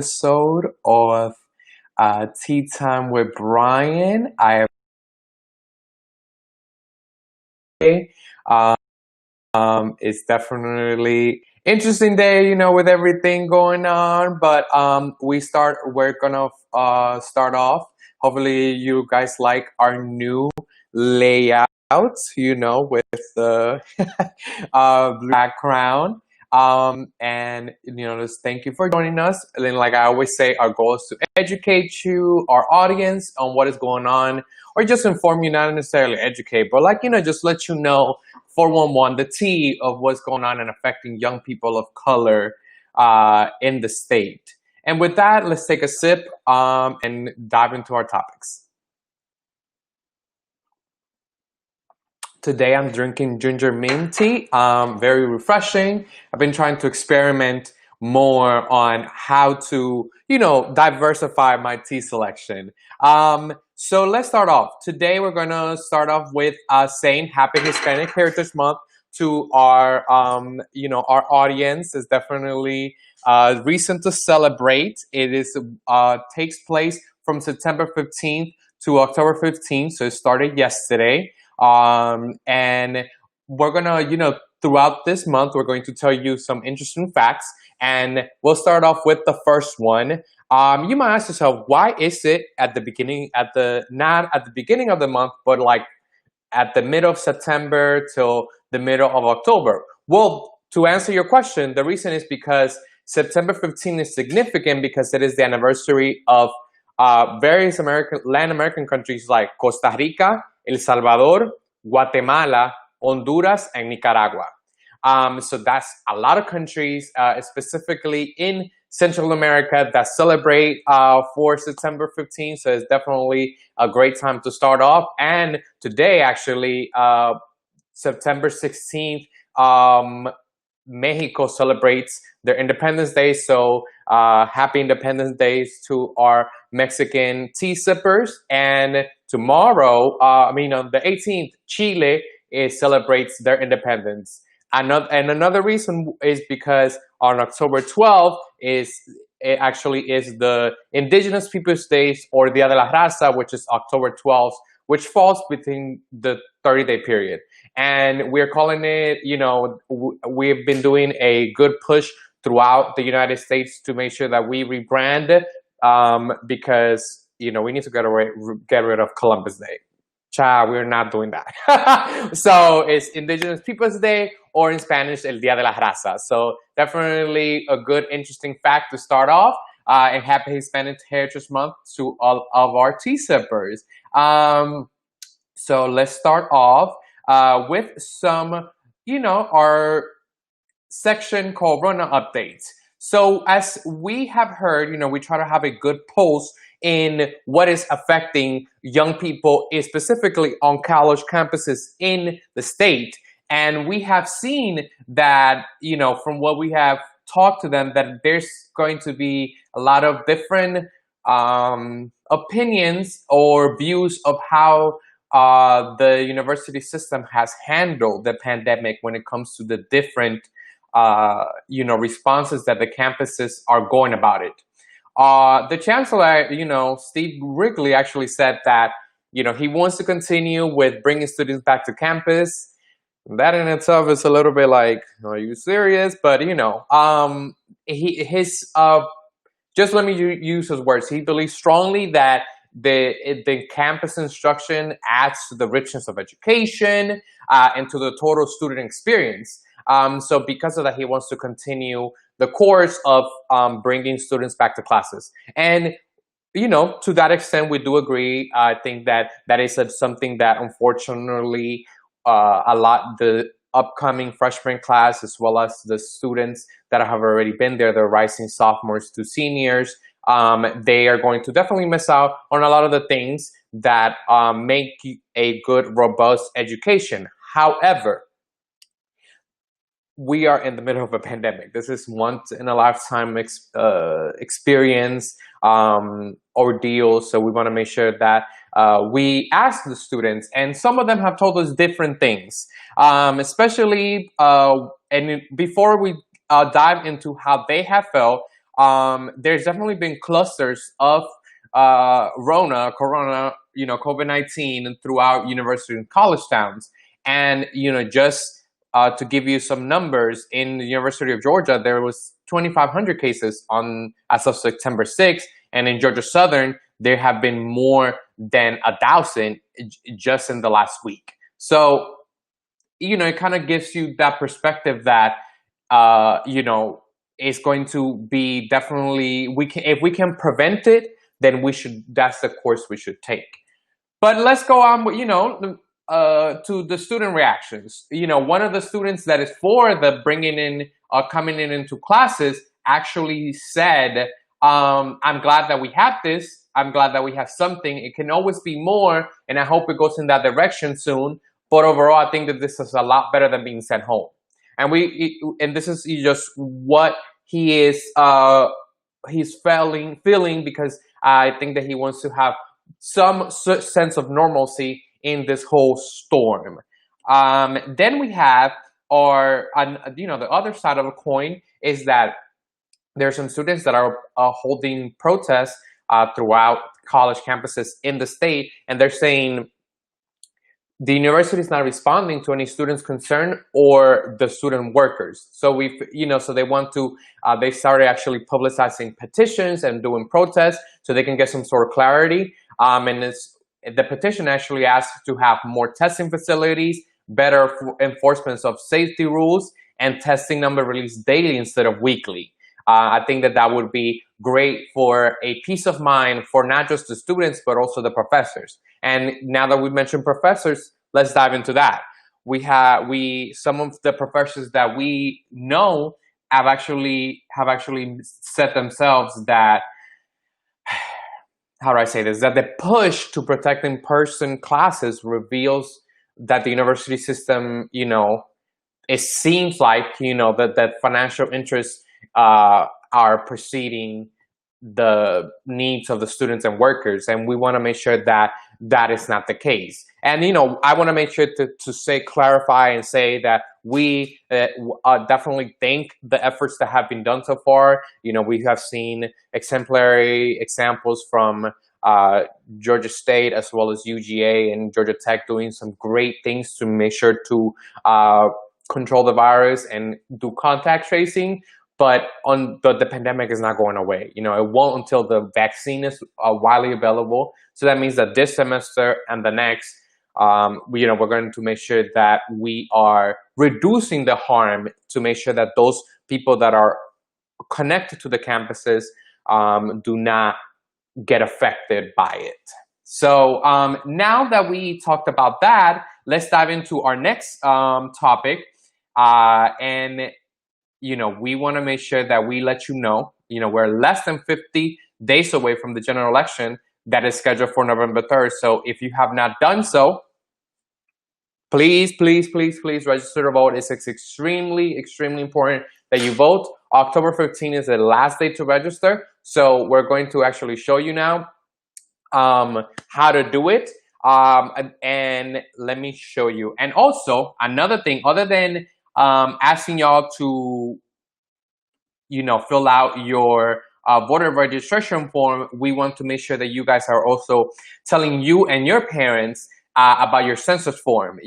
episode of Tea Time with Brian. Um, it's definitely interesting day, with everything going on. But we're gonna start off. Hopefully, you guys like our new layout. With the blue background. And just thank you for joining us. And then, like I always say, our goal is to educate you, our audience, on what is going on, or just inform you, not necessarily educate, but just let you know 411 the tea of what's going on and affecting young people of color in the state. And with that, let's take a sip and dive into our topics. Today I'm drinking ginger mint tea, very refreshing. I've been trying to experiment more on how to, diversify my tea selection. So let's start off. Today we're gonna start off with saying Happy Hispanic Heritage Month to our, our audience. Is definitely reason to celebrate. It is takes place from September 15th to October 15th, so it started yesterday. And we're gonna, throughout this month, we're going to tell you some interesting facts, and we'll start off with the first one. You might ask yourself, why is it not at the beginning of the month, but like at the middle of September till the middle of October? Well, to answer your question, the reason is because September 15th is significant because it is the anniversary of various Latin American countries like Costa Rica, El Salvador, Guatemala, Honduras, and Nicaragua. So that's a lot of countries, specifically in Central America, that celebrate for September 15th. So it's definitely a great time to start off. And today, actually, September 16th, Mexico celebrates their Independence Day. So happy Independence Day to our Mexican tea sippers. And tomorrow, the 18th, Chile celebrates their independence. Another reason is because on October 12th it actually is the Indigenous Peoples' Days, or Dia de la Raza, which is October 12th, which falls between the 30-day period. And we're calling it, we've been doing a good push throughout the United States to make sure that we rebrand, because, we need to get rid of Columbus Day. We're not doing that. So it's Indigenous Peoples' Day, or in Spanish, El Día de la Raza. So definitely a good, interesting fact to start off. And Happy Hispanic Heritage Month to all of our tea sippers. So let's start off with some, our section called Rona Updates. So as we have heard, we try to have a good pulse in what is affecting young people, specifically on college campuses in the state. And we have seen that, from what we have talked to them, that there's going to be a lot of different opinions or views of how the university system has handled the pandemic when it comes to the different responses that the campuses are going about it. The chancellor, Steve Wrigley, actually said that, he wants to continue with bringing students back to campus. That in itself is a little bit like, are you serious? But, just let me use his words. He believes strongly that the campus instruction adds to the richness of education and to the total student experience. So because of that, he wants to continue the course of bringing students back to classes. And, to that extent, we do agree. I think that is something that, unfortunately, the upcoming freshman class, as well as the students that have already been there, the rising sophomores to seniors, they are going to definitely miss out on a lot of the things that make a good, robust education. However, we are in the middle of a pandemic. This is once in a lifetime experience, ordeal. So we want to make sure that we ask the students, and some of them have told us different things, especially, and before we dive into how they have felt, there's definitely been clusters of corona, COVID-19 throughout university and college towns. And, just to give you some numbers, in the University of Georgia, there was 2,500 cases as of September 6th. And in Georgia Southern, there have been more than 1,000 just in the last week. So, it kind of gives you that perspective that, it's going to be definitely, if we can prevent it, then that's the course we should take. But let's go on with, to the student reactions. One of the students that is for the coming into classes actually said, I'm glad that we have this. I'm glad that we have something. It can always be more, and I hope it goes in that direction soon. But overall, I think that this is a lot better than being sent home. And this is just what he is he's feeling, because I think that he wants to have some sense of normalcy in this whole storm. Then we have the other side of the coin is that there are some students that are holding protests throughout college campuses in the state, and they're saying the university is not responding to any students' concern or the student workers. So so they want to, they started actually publicizing petitions and doing protests so they can get some sort of clarity. And the petition actually asks to have more testing facilities, better enforcement of safety rules, and testing number released daily instead of weekly. I think that would be great for a peace of mind for not just the students, but also the professors. And now that we mentioned professors, let's dive into that. Some of the professors that we know have actually said themselves that, how do I say this, that the push to protect in-person classes reveals that the university system, it seems like, that financial interests are preceding the needs of the students and workers, and we want to make sure that that is not the case. And I want to make sure to clarify and say that we definitely thank the efforts that have been done so far. We have seen exemplary examples from Georgia State as well as UGA and Georgia Tech doing some great things to make sure to control the virus and do contact tracing. But the pandemic is not going away. It won't until the vaccine is widely available. So that means that this semester and the next, we're going to make sure that we are reducing the harm to make sure that those people that are connected to the campuses do not get affected by it. So now that we talked about that, let's dive into our next topic. We want to make sure that we let you know, we're less than 50 days away from the general election that is scheduled for November 3rd. So if you have not done so, please, please, please, please register to vote. It's extremely, extremely important that you vote. October 15th is the last day to register. So we're going to actually show you now how to do it. And let me show you. And also, another thing, other than asking y'all to, fill out your voter registration form, we want to make sure that you guys are also telling you and your parents about your census form.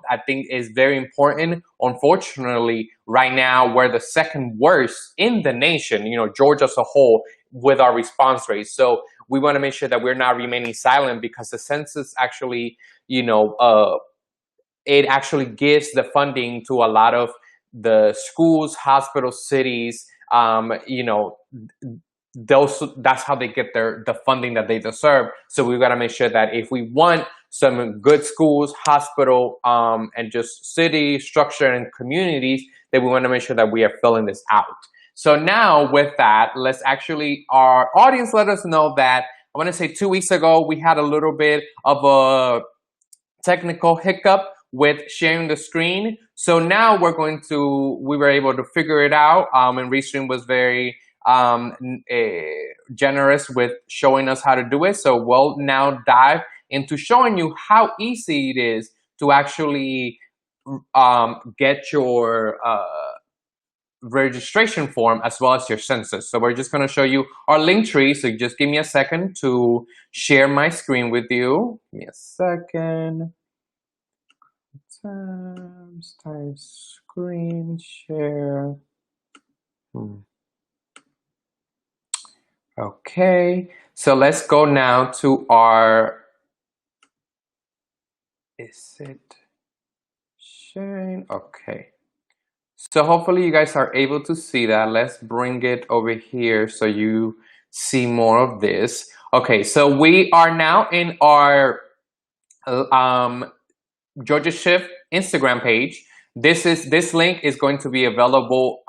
I think is very important. Unfortunately, right now, we're the second worst in the nation, Georgia as a whole, with our response rate. So we want to make sure that we're not remaining silent, because the census actually, it actually gives the funding to a lot of the schools, hospitals, cities. That's how they get the funding that they deserve. So we've got to make sure that if we want some good schools, hospital, and just city structure and communities, then we want to make sure that we are filling this out. So now with that, our audience let us know that, I want to say 2 weeks ago, we had a little bit of a technical hiccup with sharing the screen. So now we were able to figure it out, and Restream was very generous with showing us how to do it. So we'll now dive into showing you how easy it is to actually get your registration form as well as your census. So we're just going to show you our link tree. So just give me a second to share my screen with you. Give me a second. Time screen share. Okay, so let's go now to our, is it sharing? Okay, so hopefully you guys are able to see that. Let's bring it over here so you see more of this. Okay, so we are now in our Georgia Shift Instagram page. This link is going to be available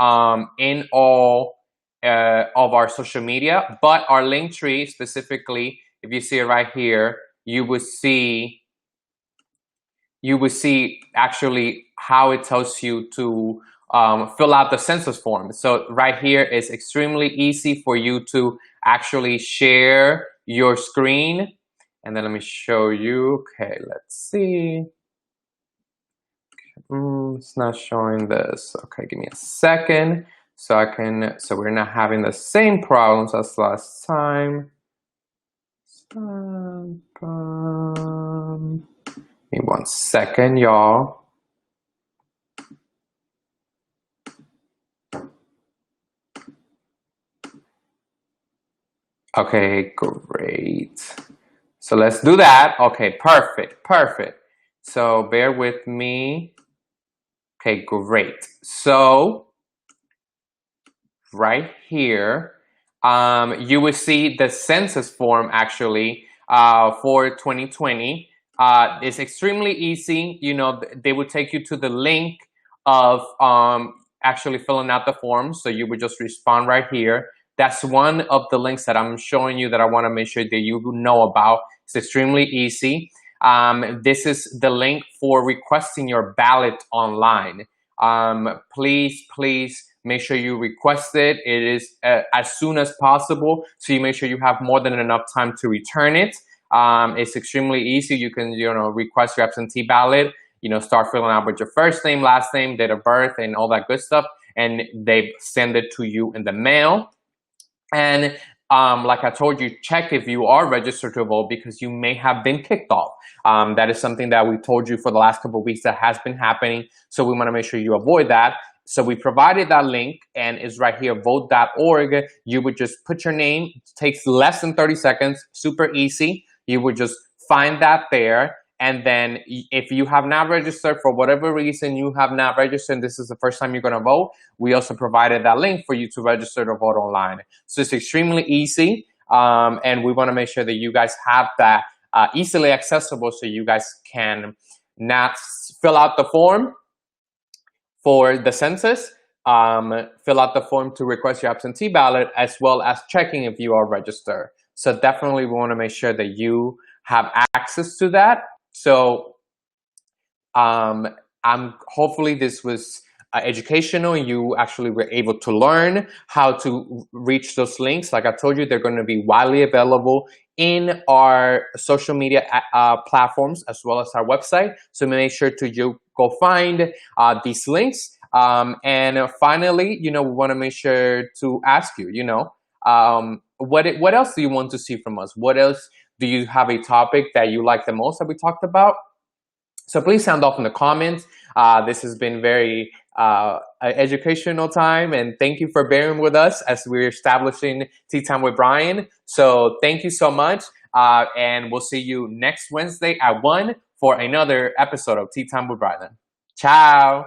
in all of our social media, but our link tree specifically, if you see it right here, you would see actually how it tells you to fill out the census form. So right here is extremely easy for you to actually share your screen. And then let me show you. Okay, let's see. It's not showing this. Okay, give me a second so we're not having the same problems as last time. Give me 1 second, y'all. Okay, great. So let's do that. Okay, perfect. So bear with me. Okay, great. So right here, you will see the census form actually for 2020. It's extremely easy. You know, they would take you to the link of actually filling out the form. So you would just respond right here. That's one of the links that I'm showing you that I want to make sure that you know about. It's extremely easy. This is the link for requesting your ballot online. Please make sure you request it. It is as soon as possible, so you make sure you have more than enough time to return it. It's extremely easy. You can, request your absentee ballot, start filling out with your first name, last name, date of birth, and all that good stuff, and they send it to you in the mail. And like I told you, check if you are registered to vote because you may have been kicked off. That is something that we told you for the last couple of weeks that has been happening. So we want to make sure you avoid that. So we provided that link and it's right here, vote.org. You would just put your name. It takes less than 30 seconds, super easy. You would just find that there. And then if you have not registered, for whatever reason you have not registered, and this is the first time you're going to vote, we also provided that link for you to register to vote online. So it's extremely easy. And we want to make sure that you guys have that easily accessible so you guys can not fill out the form for the census, fill out the form to request your absentee ballot, as well as checking if you are registered. So definitely we want to make sure that you have access to that. So hopefully this was educational and you actually were able to learn how to reach those links. Like I told you, they're going to be widely available in our social media platforms as well as our website. So make sure to go find these links. And finally, we want to make sure to ask you, what else do you want to see from us? What else do you have a topic that you like the most that we talked about? So please sound off in the comments. This has been very educational time, and thank you for bearing with us as we're establishing Tea Time with Brian. So thank you so much, and we'll see you next Wednesday at 1 for another episode of Tea Time with Brian. Ciao.